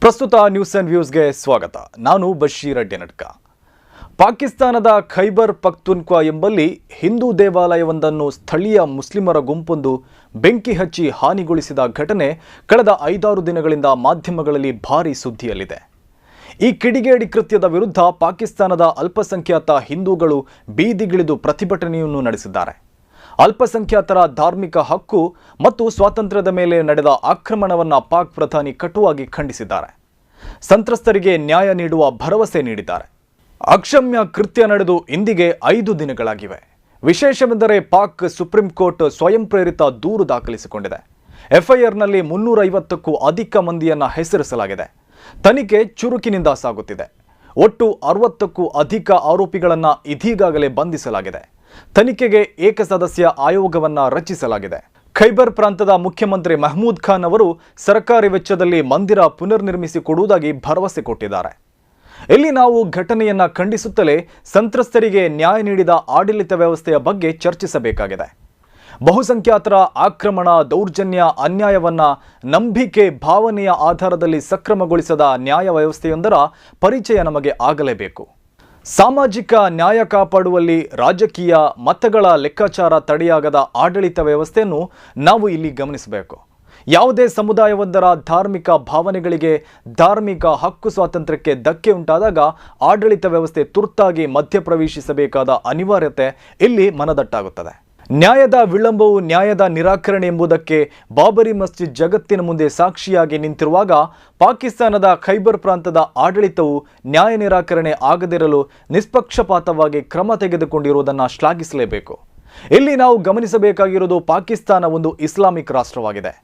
ಪ್ರಸ್ತುತ news and ವ್ಯೂಸ್ಗೆ ಸ್ವಾಗತ. ನಾನು ಬಶೀರ್ ಅಡ್ಯನಟ್ಕ. ಪಾಕಿಸ್ತಾನದ ಖೈಬರ್ ಪಖ್ತೂನ್ಖ್ವಾ ಎಂಬಲ್ಲಿ ಹಿಂದೂ ದೇವಾಲಯವೊಂದನ್ನು ಸ್ಥಳೀಯ ಮುಸ್ಲಿಮರ ಗುಂಪೊಂದು ಬೆಂಕಿ ಹಚ್ಚಿ ಹಾನಿಗೊಳಿಸಿದ ಘಟನೆ ಕಳೆದ 5-6 ದಿನಗಳಿಂದ ಮಾಧ್ಯಮಗಳಲ್ಲಿ ಭಾರೀ ಸುದ್ದಿಯಲ್ಲಿದೆ. ಈ ಕಿಡಿಗೇಡಿ ಕೃತ್ಯದ ವಿರುದ್ಧ ಪಾಕಿಸ್ತಾನದ ಅಲ್ಪಸಂಖ್ಯಾತ ಹಿಂದೂಗಳು ಬೀದಿಗಿಳಿದು ಪ್ರತಿಭಟನೆಯನ್ನು ನಡೆಸಿದ್ದಾರೆ. ಅಲ್ಪಸಂಖ್ಯಾತರ ಧಾರ್ಮಿಕ ಹಕ್ಕು ಮತ್ತು ಸ್ವಾತಂತ್ರ್ಯದ ಮೇಲೆ ನಡೆದ ಆಕ್ರಮಣವನ್ನು ಪಾಕ್ ಪ್ರಧಾನಿ ಕಟುವಾಗಿ ಖಂಡಿಸಿದ್ದಾರೆ. ಸಂತ್ರಸ್ತರಿಗೆ ನ್ಯಾಯ ನೀಡುವ ಭರವಸೆ ನೀಡಿದ್ದಾರೆ. ಅಕ್ಷಮ್ಯ ಕೃತ್ಯ ನಡೆದು ಇಂದಿಗೆ 5 ದಿನಗಳಾಗಿವೆ. ವಿಶೇಷವೆಂದರೆ ಪಾಕ್ ಸುಪ್ರೀಂ ಕೋರ್ಟ್ ಸ್ವಯಂ ಪ್ರೇರಿತ ದೂರು ದಾಖಲಿಸಿಕೊಂಡಿದೆ. ಎಫ್ಐಆರ್ನಲ್ಲಿ 350ಕ್ಕೂ ಅಧಿಕ ಮಂದಿಯನ್ನ ಹೆಸರಿಸಲಾಗಿದೆ. ತನಿಖೆ ಚುರುಕಿನಿಂದ ಸಾಗುತ್ತಿದೆ. ಒಟ್ಟು 60ಕ್ಕೂ ಅಧಿಕ ಆರೋಪಿಗಳನ್ನು ಇದೀಗಾಗಲೇ ಬಂಧಿಸಲಾಗಿದೆ. ತನಿಖೆಗೆ ಏಕಸದಸ್ಯ ಆಯೋಗವನ್ನ ರಚಿಸಲಾಗಿದೆ. ಖೈಬರ್ ಪ್ರಾಂತದ ಮುಖ್ಯಮಂತ್ರಿ ಮಹಮೂದ್ ಖಾನ್ ಅವರು ಸರ್ಕಾರಿ ವೆಚ್ಚದಲ್ಲಿ ಮಂದಿರ ಪುನರ್ನಿರ್ಮಿಸಿಕೊಡುವುದಾಗಿ ಭರವಸೆ ಕೊಟ್ಟಿದ್ದಾರೆ. ಇಲ್ಲಿ ನಾವು ಘಟನೆಯನ್ನ ಖಂಡಿಸುತ್ತಲೇ ಸಂತ್ರಸ್ತರಿಗೆ ನ್ಯಾಯ ನೀಡಿದ ಆಡಳಿತ ವ್ಯವಸ್ಥೆಯ ಬಗ್ಗೆ ಚರ್ಚಿಸಬೇಕಾಗಿದೆ. ಬಹುಸಂಖ್ಯಾತರ ಆಕ್ರಮಣ, ದೌರ್ಜನ್ಯ, ಅನ್ಯಾಯವನ್ನ ನಂಬಿಕೆ, ಭಾವನೆಯ ಆಧಾರದಲ್ಲಿ ಸಕ್ರಮಗೊಳಿಸದ ನ್ಯಾಯ ವ್ಯವಸ್ಥೆಯೊಂದರ ಪರಿಚಯ ನಮಗೆ ಆಗಲೇಬೇಕು. ಸಾಮಾಜಿಕ ನ್ಯಾಯ ಕಾಪಾಡುವಲ್ಲಿ ರಾಜಕೀಯ ಮತಗಳ ಲೆಕ್ಕಾಚಾರ ತಡೆಯಾಗದ ಆಡಳಿತ ವ್ಯವಸ್ಥೆಯನ್ನು ನಾವು ಇಲ್ಲಿ ಗಮನಿಸಬೇಕು. ಯಾವುದೇ ಸಮುದಾಯವೊಂದರ ಧಾರ್ಮಿಕ ಭಾವನೆಗಳಿಗೆ, ಧಾರ್ಮಿಕ ಹಕ್ಕು ಸ್ವಾತಂತ್ರ್ಯಕ್ಕೆ ಧಕ್ಕೆ ಉಂಟಾದಾಗ ಆಡಳಿತ ವ್ಯವಸ್ಥೆ ತುರ್ತಾಗಿ ಮಧ್ಯಪ್ರವೇಶಿಸಬೇಕಾದ ಅನಿವಾರ್ಯತೆ ಇಲ್ಲಿ ಮನದಟ್ಟಾಗುತ್ತದೆ. ನ್ಯಾಯದ ವಿಳಂಬವು ನ್ಯಾಯದ ನಿರಾಕರಣೆ ಎಂಬುದಕ್ಕೆ ಬಾಬರಿ ಮಸ್ಜಿದ್ ಜಗತ್ತಿನ ಮುಂದೆ ಸಾಕ್ಷಿಯಾಗಿ ನಿಂತಿರುವಾಗ ಪಾಕಿಸ್ತಾನದ ಖೈಬರ್ ಪ್ರಾಂತದ ಆಡಳಿತವು ನ್ಯಾಯ ನಿರಾಕರಣೆ ಆಗದಿರಲು ನಿಷ್ಪಕ್ಷಪಾತವಾಗಿ ಕ್ರಮ ತೆಗೆದುಕೊಂಡಿರುವುದನ್ನು ಶ್ಲಾಘಿಸಲೇಬೇಕು. ಇಲ್ಲಿ ನಾವು ಗಮನಿಸಬೇಕಾಗಿರುವುದು ಪಾಕಿಸ್ತಾನ ಒಂದು ಇಸ್ಲಾಮಿಕ್ ರಾಷ್ಟ್ರವಾಗಿದೆ.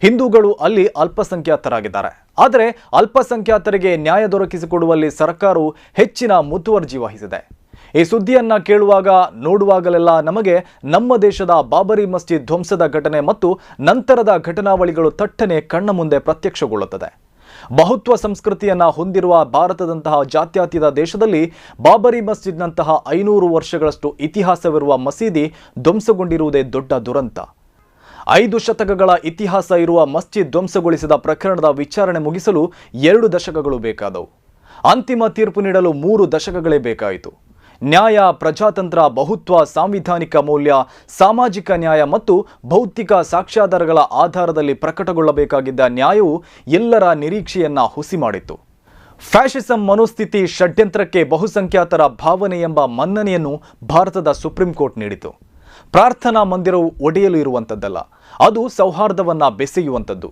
ಹಿಂದೂಗಳು ಅಲ್ಲಿ ಅಲ್ಪಸಂಖ್ಯಾತರಾಗಿದ್ದಾರೆ. ಆದರೆ ಅಲ್ಪಸಂಖ್ಯಾತರಿಗೆ ನ್ಯಾಯ ದೊರಕಿಸಿಕೊಡುವಲ್ಲಿ ಸರ್ಕಾರವು ಹೆಚ್ಚಿನ ಮುತುವರ್ಜಿ ವಹಿಸಿದೆ. ಈ ಸುದ್ದಿಯನ್ನ ಕೇಳುವಾಗ ನೋಡುವಾಗಲೆಲ್ಲ ನಮಗೆ ನಮ್ಮ ದೇಶದ ಬಾಬರಿ ಮಸ್ಜಿದ್ ಧ್ವಂಸದ ಘಟನೆ ಮತ್ತು ನಂತರದ ಘಟನಾವಳಿಗಳು ತಟ್ಟನೆ ಕಣ್ಣ ಮುಂದೆ ಪ್ರತ್ಯಕ್ಷಗೊಳ್ಳುತ್ತದೆ. ಬಹುತ್ವ ಸಂಸ್ಕೃತಿಯನ್ನ ಹೊಂದಿರುವ ಭಾರತದಂತಹ ಜಾತ್ಯತೀತ ದೇಶದಲ್ಲಿ ಬಾಬರಿ ಮಸ್ಜಿದ್ನಂತಹ 500 ವರ್ಷಗಳಷ್ಟು ಇತಿಹಾಸವಿರುವ ಮಸೀದಿ ಧ್ವಂಸಗೊಂಡಿರುವುದೇ ದೊಡ್ಡ ದುರಂತ. 5 ಶತಕಗಳ ಇತಿಹಾಸ ಇರುವ ಮಸ್ಜಿದ್ ಧ್ವಂಸಗೊಳಿಸಿದ ಪ್ರಕರಣದ ವಿಚಾರಣೆ ಮುಗಿಸಲು 2 ದಶಕಗಳು ಬೇಕಾದವು. ಅಂತಿಮ ತೀರ್ಪು ನೀಡಲು 3 ದಶಕಗಳೇ ಬೇಕಾಯಿತು. ನ್ಯಾಯ, ಪ್ರಜಾತಂತ್ರ, ಬಹುತ್ವ, ಸಾಂವಿಧಾನಿಕ ಮೌಲ್ಯ, ಸಾಮಾಜಿಕ ನ್ಯಾಯ ಮತ್ತು ಭೌತಿಕ ಸಾಕ್ಷ್ಯಾಧಾರಗಳ ಆಧಾರದಲ್ಲಿ ಪ್ರಕಟಗೊಳ್ಳಬೇಕಾಗಿದ್ದ ನ್ಯಾಯವು ಎಲ್ಲರ ನಿರೀಕ್ಷೆಯನ್ನ ಹುಸಿ ಮಾಡಿತ್ತು. ಫ್ಯಾಷಿಸಂ ಮನೋಸ್ಥಿತಿ ಷಡ್ಯಂತ್ರಕ್ಕೆ ಬಹುಸಂಖ್ಯಾತರ ಭಾವನೆ ಎಂಬ ಮನ್ನಣೆಯನ್ನು ಭಾರತದ ಸುಪ್ರೀಂ ಕೋರ್ಟ್ ನೀಡಿತು. ಪ್ರಾರ್ಥನಾ ಮಂದಿರವು ಒಡೆಯಲು ಇರುವಂಥದ್ದಲ್ಲ, ಅದು ಸೌಹಾರ್ದವನ್ನ ಬೆಸೆಯುವಂಥದ್ದು.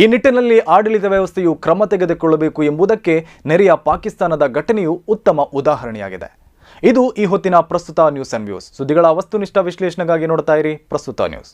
ಈ ನಿಟ್ಟಿನಲ್ಲಿ ಆಡಳಿತ ವ್ಯವಸ್ಥೆಯು ಕ್ರಮ ತೆಗೆದುಕೊಳ್ಳಬೇಕು ಎಂಬುದಕ್ಕೆ ನೆರೆಯ ಪಾಕಿಸ್ತಾನದ ಘಟನೆಯು ಉತ್ತಮ ಉದಾಹರಣೆಯಾಗಿದೆ. ಇದು ಈ ಹೊತ್ತಿನ ಪ್ರಸ್ತುತ ನ್ಯೂಸ್ ಅಂಡ್ ವ್ಯೂಸ್. ಸುದ್ದಿಗಳ ವಸ್ತುನಿಷ್ಠ ವಿಶ್ಲೇಷಣೆಗಾಗಿ ನೋಡ್ತಾ ಇರಿ ಪ್ರಸ್ತುತ ನ್ಯೂಸ್.